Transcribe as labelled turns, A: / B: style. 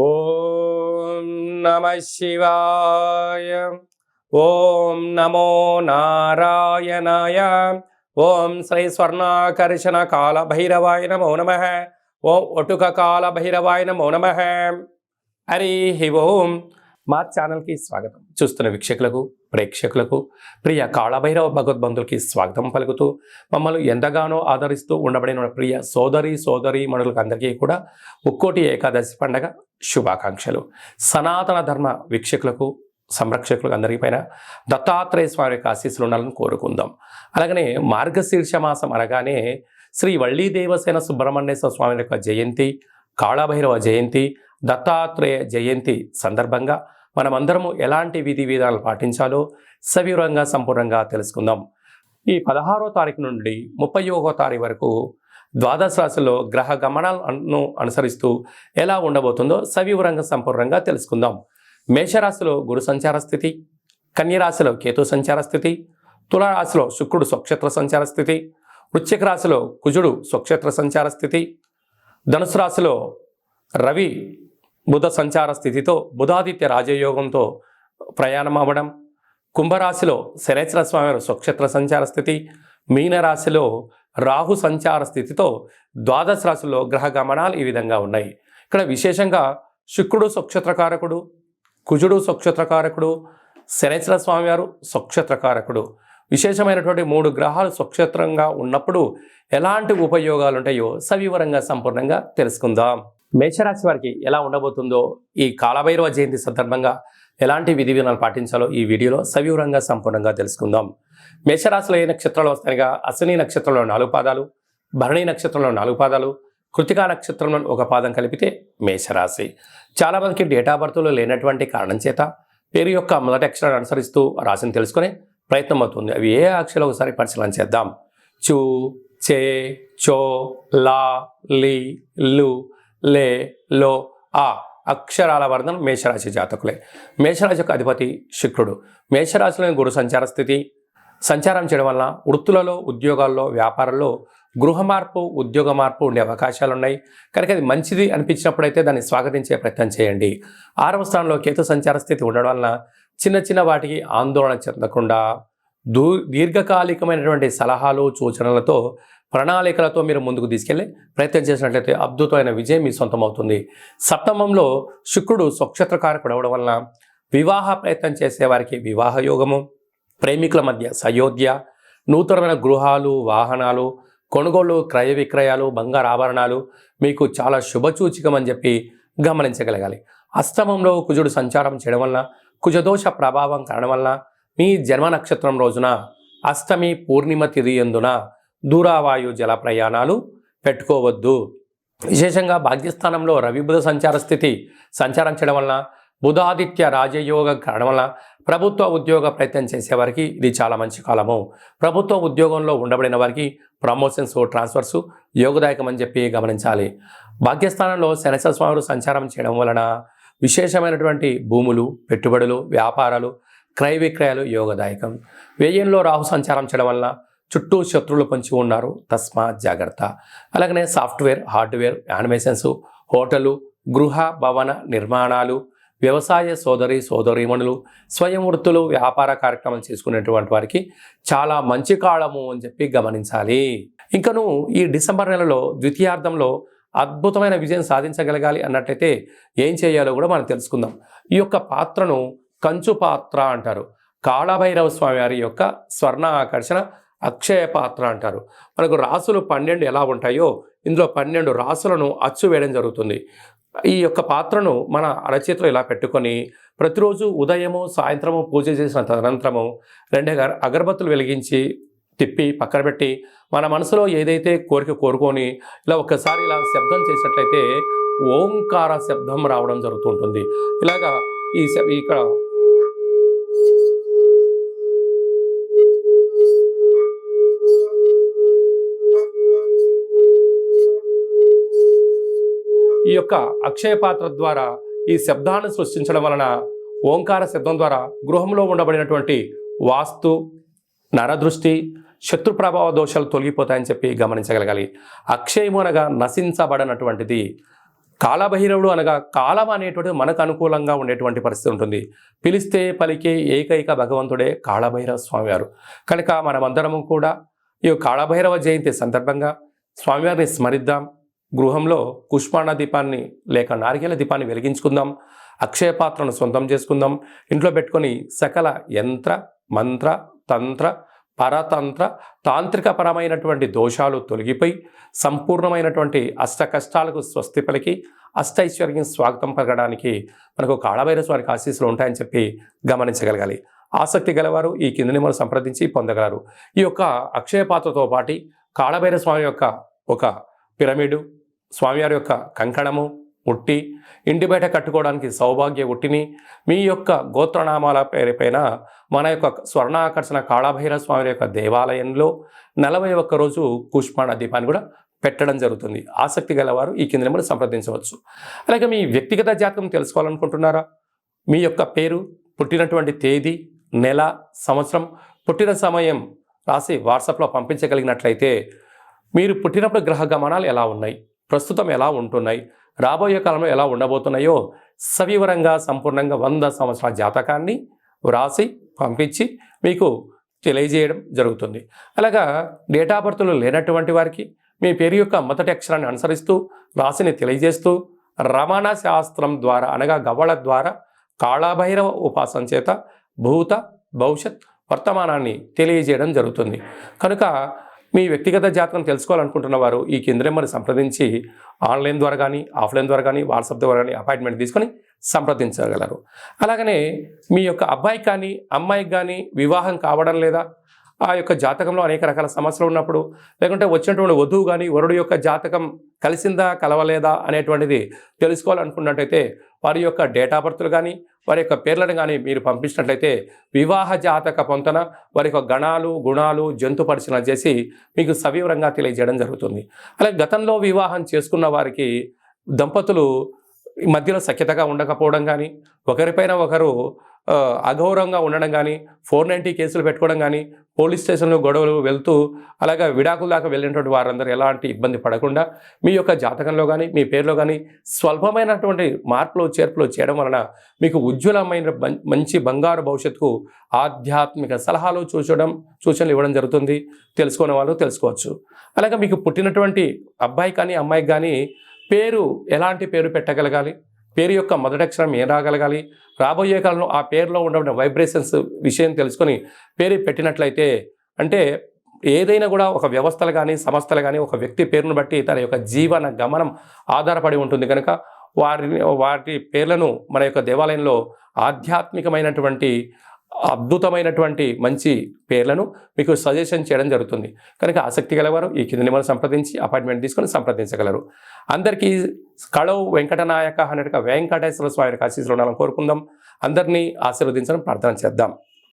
A: ఓం నమః శివాయ. ఓం నమో నారాయణాయ. ఓం శ్రీ స్వర్ణాకర్షణ కాల భైరవాయ నమో నమః. ఓం ఒటుక కాల భైరవాయ నమో నమః. హరి ఓం. మా ఛానల్కి స్వాగతం. చూస్తున్న వీక్షకులకు, ప్రేక్షకులకు, ప్రియ కాళభైరవ భగవద్బంధులకి స్వాగతం పలుకుతూ మమ్మల్ని ఎంతగానో ఆదరిస్తూ ఉండబడిన ప్రియ సోదరి మనులకు అందరికీ కూడా ముక్కోటి ఏకాదశి పండగ శుభాకాంక్షలు. సనాతన ధర్మ వీక్షకులకు, సంరక్షకులకు అందరికీ పైన దత్తాత్రేయ స్వామి యొక్క ఆశీస్సులు ఉండాలని కోరుకుందాం. అలాగనే మార్గశీర్ష మాసం అనగానే శ్రీ వళ్ళీ దేవసేన సుబ్రహ్మణ్యేశ్వర స్వామి యొక్క జయంతి, కాళభైరవ జయంతి, దత్తాత్రేయ జయంతి సందర్భంగా మనమందరము ఎలాంటి విధి విధానాలు పాటించాలో సవివరంగా సంపూర్ణంగా తెలుసుకుందాం. ఈ 16వ తారీఖు నుండి 31వ తారీఖు వరకు ద్వాదశ రాశిలో గ్రహ గమనాలను అనుసరిస్తూ ఎలా ఉండబోతుందో సవివరంగా సంపూర్ణంగా తెలుసుకుందాం. మేషరాశిలో గురు సంచార స్థితి, కన్యరాశిలో కేతు సంచార స్థితి, తులారాశిలో శుక్రుడు స్వక్షేత్ర సంచార స్థితి, వృశ్చిక రాశిలో కుజుడు స్వక్షేత్ర సంచార స్థితి, ధనుసు రాశిలో రవి బుధ సంచార స్థితితో బుధాదిత్య రాజయోగంతో ప్రయాణం అవ్వడం, కుంభరాశిలో శనేశ్వర స్వామి స్వక్షేత్ర సంచార స్థితి, మీనరాశిలో రాహు సంచార స్థితితో ద్వాదశ రాశిలో గ్రహ గమనాలు ఈ విధంగా ఉన్నాయి. ఇక్కడ విశేషంగా శుక్రుడు స్వక్షేత్రకారకుడు, కుజుడు స్వక్షేత్రకారకుడు, శనేశ్వర స్వామి వారు స్వక్షేత్రకారకుడు. విశేషమైనటువంటి 3 గ్రహాలు స్వక్షేత్రంగా ఉన్నప్పుడు ఎలాంటి ఉపయోగాలు ఉంటాయో సవివరంగా సంపూర్ణంగా తెలుసుకుందాం. మేషరాశి వారికి ఎలా ఉండబోతుందో, ఈ కాళభైరవ జయంతి సందర్భంగా ఎలాంటి విధి విధానాలు పాటించాలో ఈ వీడియోలో సవివరంగా సంపూర్ణంగా తెలుసుకుందాం. మేషరాశిలో ఏ నక్షత్రాలు వస్తాయిగా అశ్విని నక్షత్రంలో 4 పాదాలు, భరణి నక్షత్రంలో 4 పాదాలు, కృతికా నక్షత్రంలో 1 పాదం కలిపితే మేషరాశి. చాలామందికి డేట్ ఆఫ్ బర్త్లో లేనటువంటి కారణం చేత పేరు యొక్క మొదటి అక్షరాన్ని అనుసరిస్తూ రాశిని తెలుసుకునే ప్రయత్నం అవుతుంది. అవి ఏ అక్షరాలు ఒకసారి పరిశీలన చేద్దాం. చు, చే, చో, లా, లి, లు, లే, లో, ఆ అక్షరాల వర్ణం మేషరాశి జాతకులే. మేషరాశి యొక్క అధిపతి శుక్రుడు. మేషరాశిలోని గురు సంచార స్థితి సంచారం చేయడం వల్ల వృత్తులలో, ఉద్యోగాల్లో, వ్యాపారంలో గృహ మార్పు, ఉద్యోగ మార్పు ఉండే అవకాశాలు ఉన్నాయి. కనుక అది మంచిది అనిపించినప్పుడైతే దాన్ని స్వాగతించే ప్రయత్నం చేయండి. 6వ స్థానంలో కేతు సంచార స్థితి ఉండడం వలన చిన్న వాటికి ఆందోళన చెందకుండా దీర్ఘకాలికమైనటువంటి సలహాలు, సూచనలతో, ప్రణాళికలతో మీరు ముందుకు తీసుకెళ్ళి ప్రయత్నం చేసినట్లయితే అద్భుతమైన విజయం మీ సొంతమవుతుంది. సప్తమంలో శుక్రుడు స్వక్షేత్రకారకుడు అవడం వలన వివాహ ప్రయత్నం చేసే వారికి వివాహ యోగము, ప్రేమికుల మధ్య సయోధ్య, నూతనమైన గృహాలు, వాహనాలు కొనుగోలు, క్రయ విక్రయాలు, బంగారు ఆభరణాలు మీకు చాలా శుభసూచికం అని చెప్పి గమనించగలగాలి. అష్టమంలో కుజుడు సంచారం చేయడం వలన, కుజదోష ప్రభావం కారణం వలన మీ జన్మ నక్షత్రం రోజున అష్టమి పూర్ణిమ తిథి యందున దూరావాయు జల ప్రయాణాలు పెట్టుకోవద్దు. విశేషంగా భాగ్యస్థానంలో రవి బుధ సంచార స్థితి సంచారం చేయడం వలన, బుధాదిత్య రాజయోగ కారణం వలన ప్రభుత్వ ఉద్యోగ ప్రయత్నం చేసేవారికి ఇది చాలా మంచి కాలము. ప్రభుత్వ ఉద్యోగంలో ఉండబడిన వారికి ప్రమోషన్స్, ట్రాన్స్ఫర్స్ యోగదాయకం అని చెప్పి గమనించాలి. భాగ్యస్థానంలో శనేశ్వర స్వామి సంచారం చేయడం వలన విశేషమైనటువంటి భూములు, పెట్టుబడులు, వ్యాపారాలు, క్రయ విక్రయాలు యోగదాయకం. వ్యయంలో రాహు సంచారం చేయడం వలన చుట్టూ శత్రువులు పొంచి ఉన్నారు, తస్మాత్ జాగ్రత్త. అలాగనే సాఫ్ట్వేర్, హార్డ్వేర్, యానిమేషన్స్, హోటలు, గృహ భవన నిర్మాణాలు, వ్యవసాయ సోదరీమణులు, స్వయం వృత్తులు, వ్యాపార కార్యక్రమాలు చేసుకునేటువంటి వారికి చాలా మంచి కాలము అని చెప్పి గమనించాలి. ఇంకను ఈ డిసెంబర్ నెలలో ద్వితీయార్థంలో అద్భుతమైన విజయం సాధించగలగాలి అన్నట్లయితే ఏం చేయాలో కూడా మనం తెలుసుకుందాం. ఈ యొక్క పాత్రను కంచు పాత్ర అంటారు. కాళభైరవ స్వామి వారి యొక్క స్వర్ణ ఆకర్షణ అక్షయ పాత్ర అంటారు. మనకు రాసులు 12 ఎలా ఉంటాయో ఇందులో 12 రాసులను అచ్చు వేయడం జరుగుతుంది. ఈ యొక్క పాత్రను మన అరచేతిలో ఇలా పెట్టుకొని ప్రతిరోజు ఉదయము, సాయంత్రము పూజ చేసిన తదనంతరము 2 అగరబత్తులు వెలిగించి తిప్పి పక్కన పెట్టి మన మనసులో ఏదైతే కోరిక కోరుకొని ఇలా ఒక్కసారి ఇలా శబ్దం చేసినట్లయితే ఓంకార శబ్దం రావడం జరుగుతుంటుంది. ఇలాగా ఇక్కడ ఈ యొక్క అక్షయ పాత్ర ద్వారా ఈ శబ్దాన్ని సృష్టించడం వలన, ఓంకార శబ్దం ద్వారా గృహంలో ఉండబడినటువంటి వాస్తు, నరదృష్టి, శత్రు ప్రభావ దోషాలు తొలగిపోతాయని చెప్పి గమనించగలగాలి. అక్షయము అనగా నశించబడినటువంటిది. కాలభైరవుడు అనగా కాలం అనేటువంటిది మనకు అనుకూలంగా ఉండేటువంటి పరిస్థితి ఉంటుంది. పిలిస్తే పలికే ఏకైక భగవంతుడే కాళభైరవ స్వామివారు. కనుక మనమందరము కూడా ఈ కాళభైరవ జయంతి సందర్భంగా స్వామివారిని స్మరిద్దాం. గృహంలో కుష్మాండ దీపాన్ని లేక నారికేల దీపాన్ని వెలిగించుకుందాం. అక్షయ పాత్రను సొంతం చేసుకుందాం. ఇంట్లో పెట్టుకొని సకల యంత్ర మంత్ర తంత్ర పరతంత్ర తాంత్రికపరమైనటువంటి దోషాలు తొలగిపోయి సంపూర్ణమైనటువంటి అష్ట కష్టాలకు స్వస్తి పలికి అష్టైశ్వర్యం స్వాగతం పలకడానికి మనకు కాళభైరవ స్వామికి ఆశీస్సులు ఉంటాయని చెప్పి గమనించగలగాలి. ఆసక్తి గలవారు ఈ కింది నెంబర్ సంప్రదించి పొందగలరు. ఈ యొక్క అక్షయ పాత్రతో పాటు కాళభైరవ స్వామి యొక్క ఒక పిరమిడు, స్వామివారి యొక్క కంకణము, ఉట్టి, ఇంటి బయట కట్టుకోవడానికి సౌభాగ్య ఉట్టిని, మీ యొక్క గోత్రనామాల పేరుపైన మన యొక్క స్వర్ణాకర్షణ కాళభైరవ స్వామి యొక్క దేవాలయంలో 41 రోజు కుష్మాండ దీపాన్ని కూడా పెట్టడం జరుగుతుంది. ఆసక్తి గలవారు ఈ కింది నెంబర్ సంప్రదించవచ్చు. అలాగే మీ వ్యక్తిగత జాతకం తెలుసుకోవాలనుకుంటున్నారా? మీ యొక్క పేరు, పుట్టినటువంటి తేదీ, నెల, సంవత్సరం, పుట్టిన సమయం రాసి వాట్సాప్లో పంపించగలిగినట్లయితే మీరు పుట్టినప్పుడు గ్రహ గమనాలు ఎలా ఉన్నాయి, ప్రస్తుతం ఎలా ఉంటున్నాయి, రాబోయే కాలంలో ఎలా ఉండబోతున్నాయో సవివరంగా సంపూర్ణంగా 100 సంవత్సరాల జాతకాన్ని వ్రాసి పంపించి మీకు తెలియజేయడం జరుగుతుంది. అలాగా డేట్ ఆఫ్ బర్త్లు లేనటువంటి వారికి మీ పేరు యొక్క మొదటి అక్షరాన్ని అనుసరిస్తూ రాశిని తెలియజేస్తూ రమణ శాస్త్రం ద్వారా అనగా గవ్వళ ద్వారా కాళభైరవ ఉపాసన చేత భూత భవిష్యత్ వర్తమానాన్ని తెలియజేయడం జరుగుతుంది. కనుక మీ వ్యక్తిగత జాతకం తెలుసుకోవాలనుకుంటున్న వారు ఈ కింద నెంబర్ని సంప్రదించి ఆన్లైన్ ద్వారా కానీ ఆఫ్లైన్ ద్వారా కానీ వాట్సాప్ ద్వారా కానీ అపాయింట్మెంట్ తీసుకొని సంప్రదించగలరు. అలాగనే మీ యొక్క అబ్బాయికి కానీ అమ్మాయికి కానీ వివాహం కావడం లేదా, ఆ యొక్క జాతకంలో అనేక రకాల సమస్యలు ఉన్నప్పుడు, లేకుంటే వచ్చినటువంటి వధువు కానీ వరుడు యొక్క జాతకం కలిసిందా కలవలేదా అనేటువంటిది తెలుసుకోవాలనుకున్నట్టయితే వారి యొక్క డేట్ ఆఫ్ బర్త్లు కానీ వారి యొక్క పేర్లను కానీ మీరు పంపించినట్లయితే వివాహ జాతక పొంతన వారి యొక్క గణాలు గుణాలు జంతు పరిశీలన చేసి మీకు సవివరంగా తెలియజేయడం జరుగుతుంది. అలాగే గతంలో వివాహం చేసుకున్న వారికి దంపతులు మధ్యలో సఖ్యతగా ఉండకపోవడం కానీ, ఒకరిపైన ఒకరు అగౌరవంగా ఉండడం కానీ, 490 కేసులు పెట్టుకోవడం కానీ, పోలీస్ స్టేషన్లో గొడవలు వెళ్తూ అలాగే విడాకుల దాకా వెళ్ళినటువంటి వారందరూ ఎలాంటి ఇబ్బంది పడకుండా మీ యొక్క జాతకంలో కానీ మీ పేరులో కానీ స్వల్పమైనటువంటి మార్పులు చేర్పులు చేయడం వలన మీకు ఉజ్వలమైన మంచి బంగారు భవిష్యత్తుకు ఆధ్యాత్మిక సలహాలు సూచనలు ఇవ్వడం జరుగుతుంది. తెలుసుకునే వాళ్ళు తెలుసుకోవచ్చు. అలాగే మీకు పుట్టినటువంటి అబ్బాయి కానీ అమ్మాయికి కానీ పేరు ఎలాంటి పేరు పెట్టగలగాలి, పేరు యొక్క మొదటి అక్షరం ఏం రాగలగాలి, రాబోయే కాలంలో ఆ పేరులో ఉన్న వైబ్రేషన్స్ విషయం తెలుసుకొని పేరు పెట్టినట్లయితే, అంటే ఏదైనా కూడా ఒక వ్యవస్థలు కానీ సంస్థలు కానీ ఒక వ్యక్తి పేరును బట్టి తన యొక్క జీవన గమనం ఆధారపడి ఉంటుంది. కనుక వాటి పేర్లను మన యొక్క దేవాలయంలో ఆధ్యాత్మికమైనటువంటి అద్భుతమైనటువంటి మంచి పేర్లను మీకు సజెషన్ చేయడం జరుగుతుంది. కనుక ఆసక్తి గలవారు ఈ కింద నెంబర్ సంప్రదించి అపాయింట్మెంట్ తీసుకొని సంప్రదించగలరు. అందరికీ కళవు వెంకటనాయక అన్నట్టుగా వెంకటేశ్వర స్వామి ఆశీస్సులు ఉండాలని కోరుకుందాం. అందరినీ ఆశీర్వదించడం ప్రార్థన చేద్దాం.